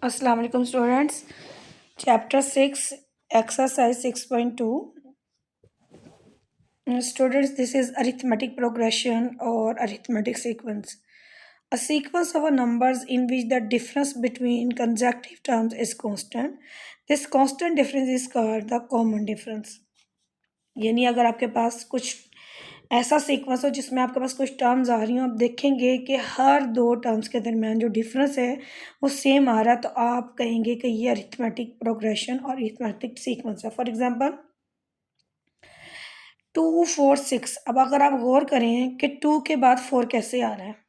अस्सलाम वालेकुम students. Chapter 6 exercise 6.2 students, this is arithmetic progression और arithmetic sequence. A sequence of numbers in which the difference between consecutive terms is constant. This constant difference is called the common difference. यानी अगर आपके पास कुछ ऐसा sequence हो जिसमें आपके पास कुछ टर्म्स आ रही हो, आप देखेंगे कि हर दो टर्म्स के दरमियान जो डिफरेंस है वो सेम आ रहा है, तो आप कहेंगे कि ये अरिथमेटिक प्रोग्रेशन और अरिथमेटिक सीक्वेंस है। For example 2 4 6। अब अगर आप गौर करें कि 2 के बाद 4 कैसे आ रहा है।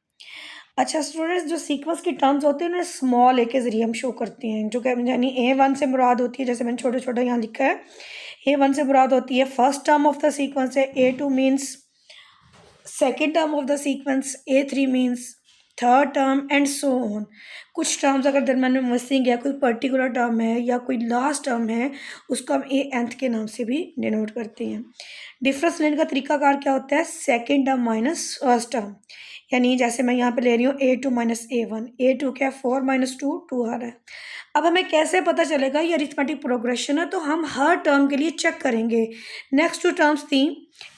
अच्छा स्टूडेंट्स, जो सीक्वेंस की टर्म्स होते हैं ना, स्मॉल ए के जरिए हम शो करते हैं, जो कि यानी A1 से मुराद होती है, जैसे मैंने छोटे छोटे यहाँ लिखा है। A1 से मुराद होती है first term of the sequence है, A2 means second term of the sequence, A3 means third term and so on. कुछ टर्म्स अगर दरम्यान में मिसिंग है, कोई पर्टिकुलर टर्म है या कोई लास्ट टर्म है, उसको हम A nth के नाम से भी डिनोट करते हैं। डिफरेंस लेने का तरीकाकार क्या होता है? Second term minus first term. यानी जैसे मैं यहाँ पे ले रही हूँ A2 माइनस A1, A2 क्या है? 4 माइनस 2 2 आ रहा है। अब हमें कैसे पता चलेगा ये अरिथमेटिक प्रोग्रेशन है? तो हम हर टर्म के लिए चेक करेंगे। नेक्स्ट टू टर्म्स थी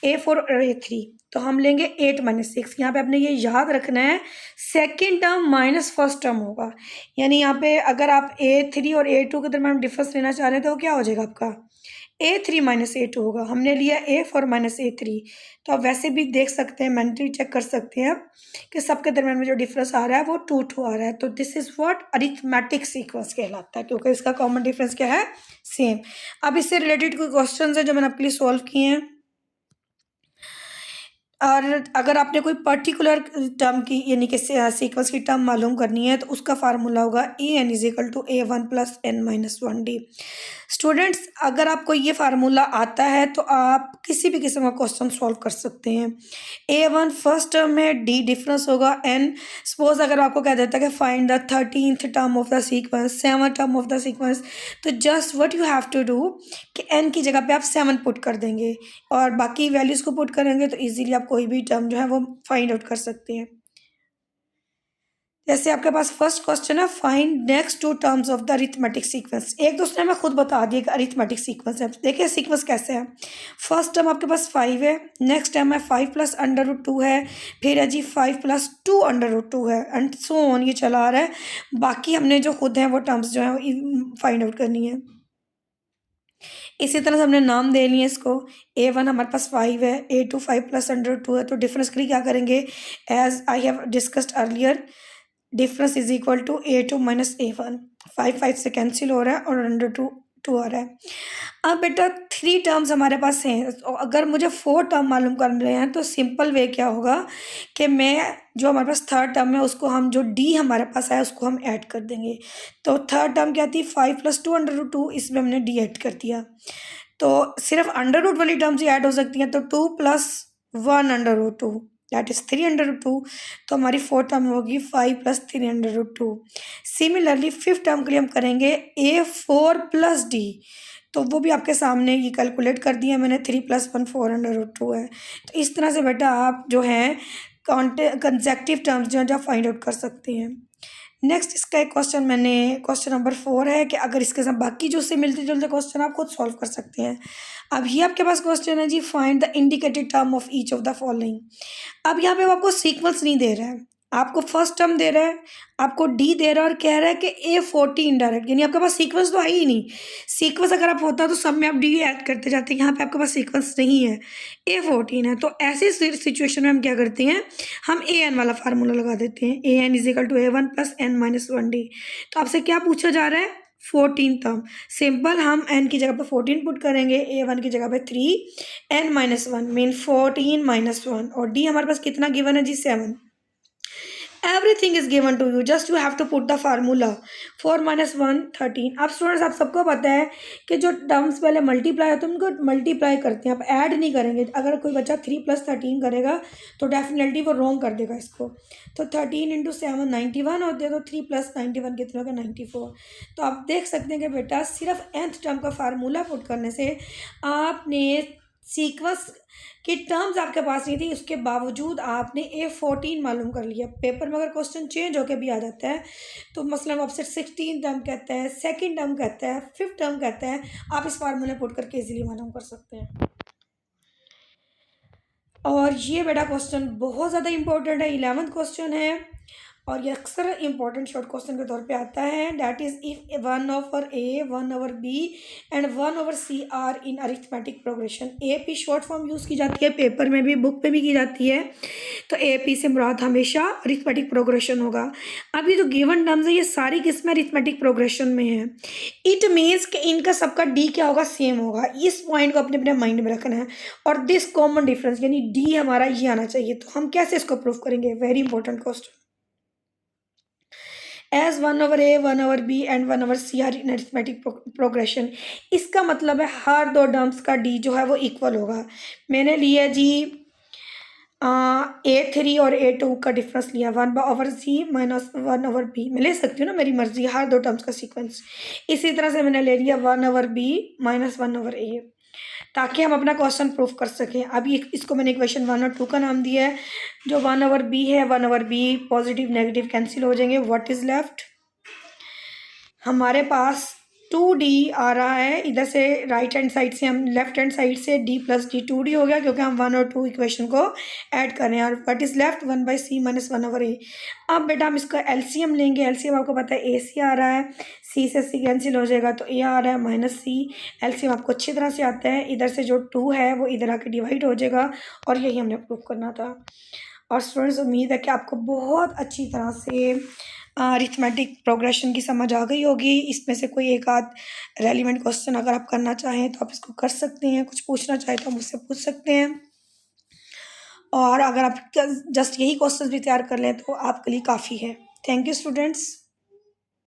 A4 और A3, तो हम लेंगे 8 माइनस 6। यहाँ पे आपने ये याद रखना है, second term minus first term होगा। यानी यहाँ पे अगर आप A3 और A2 के दरम्यान डिफरेंस लेना चाह रहे हैं तो क्या हो जाएगा आपका? A3 माइनस A2 होगा। हमने लिया A4 माइनस A3, तो आप वैसे भी देख सकते हैं, मेंटली चेक कर सकते हैं कि सबके दरम्यान में जो डिफरेंस आ रहा है वो 2 2 आ रहा है। तो this is what arithmetic sequence कहलाता है, क्योंकि इसका कॉमन डिफरेंस क्या है? सेम। अब इससे रिलेटेड कोई क्वेश्चन है जो मैंने आपके लिए सॉल्व किए हैं, और अगर आपने कोई पर्टिकुलर टर्म की यानी कि सीक्वेंस की टर्म मालूम करनी है, तो उसका फार्मूला होगा AN is equal to A1 plus N minus 1D। Students, अगर आपको ये फार्मूला आता है तो आप किसी भी किस्म का क्वेश्चन सॉल्व कर सकते हैं। A1 फर्स्ट टर्म है, D डिफरेंस होगा, N सपोज अगर आपको कह देता है कि find the 13th term of the sequence, 7th term of the sequence, तो just what you have to do कि N की जगह पे आप 7 पुट कर देंगे और बाकी वैल्यूज़ को पुट करेंगे, तो इजीली आप कोई भी टर्म जो है वो फाइंड आउट कर सकते हैं। जैसे आपके पास फर्स्ट क्वेश्चन है, find next two terms of the arithmetic sequence. एक दूसरे में खुद बता दिए कि अरिथमेटिक सीक्वेंस है। देखिए सीक्वेंस कैसे है। फर्स्ट टर्म आपके पास 5 है, नेक्स्ट टर्म है 5 प्लस अंडर रूट 2 है, फिर है जी 5 प्लस 2 अंडर रूट 2 है, एंड सो ऑन, ये चला आ रहा है। बाकी हमने जो खुद हैं वो टर्म्स जो है फाइंड आउट करनी है। इसी तरह से हमने नाम दे लिए इसको। A1 हमारे पास 5 है, A2 5 प्लस अंडर 2 है, तो डिफरेंस के लिए क्या करेंगे? As I have discussed earlier, difference is equal to A2 minus A1। 5 5 से कैंसिल हो रहा है और अंडर 2 2 आ रहा है। अब बेटा 3 टर्म्स हमारे पास हैं, तो अगर मुझे 4 टर्म मालूम कर रहे हैं तो सिंपल वे क्या होगा कि मैं जो हमारे पास थर्ड टर्म है उसको हम जो D हमारे पास है उसको हम ऐड कर देंगे। तो थर्ड टर्म क्या थी? 5 प्लस 2 अंडर रूट 2, इसमें हमने D ऐड कर दिया। तो सिर्फ अंडर रूट वाली टर्म्स ही ऐड हो सकती हैं, तो 2 plus 1 under root 2 that is 3 under root 2। तो हमारी फोर्थ टर्म होगी 5 plus 3 under root 2। Similarly fifth term के लिए हम करेंगे A4 प्लस D, तो वो भी आपके सामने ये कैलकुलेट कर दिया मैंने। 3 प्लस 1 4 अंडर रूट 2 है। तो इस तरह से बेटा आप जो है कंसेक्टिव टर्म्स जो है जो फाइंड आउट कर सकते हैं। नेक्स्ट इसका एक क्वेश्चन मैंने, क्वेश्चन नंबर 4 है कि अगर इसके साथ बाकी जो उससे मिलते जुलते क्वेश्चन आप खुद सॉल्व कर सकते हैं। अब ये आपके पास क्वेश्चन है जी, find the indicated term of each of the following. अब यहाँ पे वो आपको सीक्वेंस नहीं दे रहा है, आपको फर्स्ट टर्म दे रहा है, आपको D दे रहा है और कह रहा है कि A40 इनडायरेक्ट, यानी आपके पास सीक्वेंस तो है ही नहीं। सीक्वेंस अगर आप होता तो सब में आप D ऐड करते जाते, यहाँ पे आपके पास सीक्वेंस नहीं है, A14 है। तो ऐसे सिचुएशन में हम क्या करते हैं, हम AN वाला फार्मूला लगा देते हैं। AN is equal to A1 plus N minus 1D। तो आपसे क्या पूछा जा रहा है? 14 टर्म। सिंपल, हम N की जगह पे 14 पुट करेंगे, A1 की जगह पे 3, N माइनस 1 मीन 14 माइनस 1, और D हमारे पास कितना गिवन है जी? 7। Everything is given to you, just you have to put the formula. 4 minus 1 13। अब स्टूडेंट्स आप सबको पता है कि जो टर्म्स पहले मल्टीप्लाई होते हैं उनको मल्टीप्लाई करते हैं, आप ऐड नहीं करेंगे। अगर कोई बच्चा 3 प्लस 13 करेगा तो डेफिनेटली वो रॉन्ग कर देगा इसको। तो 13 इंटू 7 91 होते हैं, तो 3 प्लस 91 कितना होगा? 94। तो आप देख सकते हैं कि बेटा सिर्फ nth टर्म का फार्मूला पुट करने से आपने सीक्वेंस की टर्म्स आपके पास नहीं थी, उसके बावजूद आपने A14 मालूम कर लिया। पेपर में अगर क्वेश्चन चेंज होकर भी आ जाता है तो मसलन आपसे 16 टर्म कहता है, सेकंड टर्म कहता है, फिफ्थ टर्म कहता है, आप इस फार्मूले पुट करके इजीली मालूम कर सकते हैं। और ये बेटा क्वेश्चन बहुत ज़्यादा इंपॉर्टेंट है, 11th क्वेश्चन है और ये अक्सर इंपॉर्टेंट शॉर्ट क्वेश्चन के तौर पे आता है। That is if 1/A 1/B and 1/C are in arithmetic progression. AP short form use की जाती है, पेपर में भी, बुक पे भी की जाती है। तो AP से मुराद हमेशा अरिथमेटिक प्रोग्रेशन होगा। अब ये जो गिवन टर्म्स है ये सारी किस्में अरिथमेटिक प्रोग्रेशन में है। इट मीन्स कि इनका सबका D क्या होगा, सेम होगा। इस पॉइंट को अपने अपने माइंड में रखना है। और दिस कॉमन डिफरेंस यानी D हमारा ये आना चाहिए। तो हम कैसे इसको प्रूव करेंगे, very important question. As 1/A 1/B and 1/C are in arithmetic progression. इसका मतलब है हर दो टर्म्स का D जो है वो इक्वल होगा। मैंने लिया जी A3 और A2 का डिफरेंस लिया, 1/C माइनस 1/B। मैं ले सकती हूँ ना, मेरी मर्जी, हर दो टर्म्स का सीक्वेंस। इसी तरह से मैंने ले लिया 1/B माइनस 1/A, ताकि हम अपना क्वेश्चन प्रूफ कर सकें। अभी इसको मैंने इक्वेशन 1 और 2 का नाम दिया है। जो 1/B है, 1/B पॉजिटिव नेगेटिव कैंसिल हो जाएंगे। व्हाट इज लेफ्ट, हमारे पास 2D आ रहा है। इधर से राइट हैंड साइड से, हम लेफ्ट हैंड साइड से D प्लस D 2D हो गया, क्योंकि हम 1 और 2 इक्वेशन को ऐड कर रहे हैं। और what is left, 1/C minus 1/A। अब बेटा हम इसका LCM लेंगे। LCM आपको पता है AC आ रहा है, C से C कैंसिल हो जाएगा तो A आ रहा है माइनस C। LCM आपको अच्छी तरह से आता है। इधर से जो 2 है वो इधर आके डिवाइड हो जाएगा, और यही हमने प्रूव करना था। और स्टूडेंट्स, उम्मीद है कि आपको बहुत अच्छी तरह से अरिथमेटिक प्रोग्रेशन की समझ आ गई होगी। इसमें से कोई एक आध रेलिवेंट क्वेश्चन अगर आप करना चाहें तो आप इसको कर सकते हैं। कुछ पूछना चाहें तो मुझसे पूछ सकते हैं। और अगर आप जस्ट यही क्वेश्चन भी तैयार कर लें तो आपके लिए काफ़ी है। Thank you students.